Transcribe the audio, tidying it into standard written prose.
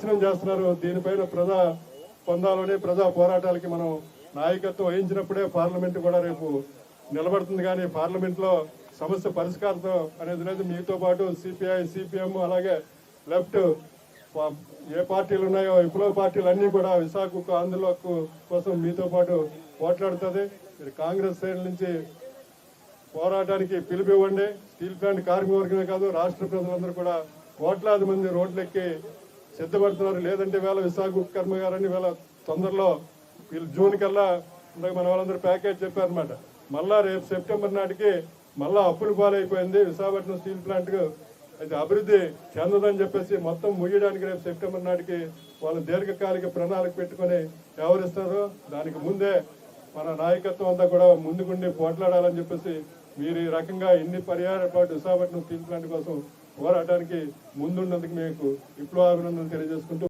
నాశనం చేస్తున్నారు. దీనిపైన ప్రజా పొందాలని ప్రజా పోరాటాలకి మనం నాయకత్వం వహించినప్పుడే పార్లమెంట్ కూడా రేపు నిలబడుతుంది. కానీ పార్లమెంట్లో సమస్య పరిష్కారం అనేది లేదు. మీతో పాటు సిపిఐ, సిపిఎం, అలాగే లెఫ్ట్ ఏ పార్టీలు ఉన్నాయో విప్లవ పార్టీలు అన్నీ కూడా విశాఖ ఆందోళన కోసం మీతో పాటు పోట్లాడుతుంది. మీరు కాంగ్రెస్ సైడ్ నుంచి పోరాటానికి పిలుపువ్వండి. స్టీల్ ప్లాంట్ కార్మిక వర్గమే కాదు, రాష్ట్ర ప్రజలందరూ కూడా కోట్లాది మంది రోడ్లెక్కి సిద్ధపడుతున్నారు. లేదంటే వేళ విశాఖ కర్మగారని వేళ తొందరలో వీళ్ళు జూన్ కల్లా మన వాళ్ళందరూ ప్యాకేజ్ చెప్పారనమాట. మళ్ళా రేపు సెప్టెంబర్ నాటికి మళ్ళా అప్పులు పాలైపోయింది విశాఖపట్నం స్టీల్ ప్లాంట్. అయితే అభివృద్ధి చెందదని చెప్పేసి మొత్తం ముగియడానికి రేపు సెప్టెంబర్ నాటికి వాళ్ళు దీర్ఘకాలిక ప్రణాళిక పెట్టుకొని వ్యవహరిస్తారు. దానికి ముందే మన నాయకత్వం అంతా కూడా ముందుకుండి పోట్లాడాలని చెప్పేసి మీరు ఈ రకంగా ఇన్ని పర్యాయ పాటు విశాఖపట్నం స్టీల్ ప్లాంట్ కోసం పోరాటానికి ముందున్నందుకు మీకు విప్లవాభినందనలు తెలియజేసుకుంటూ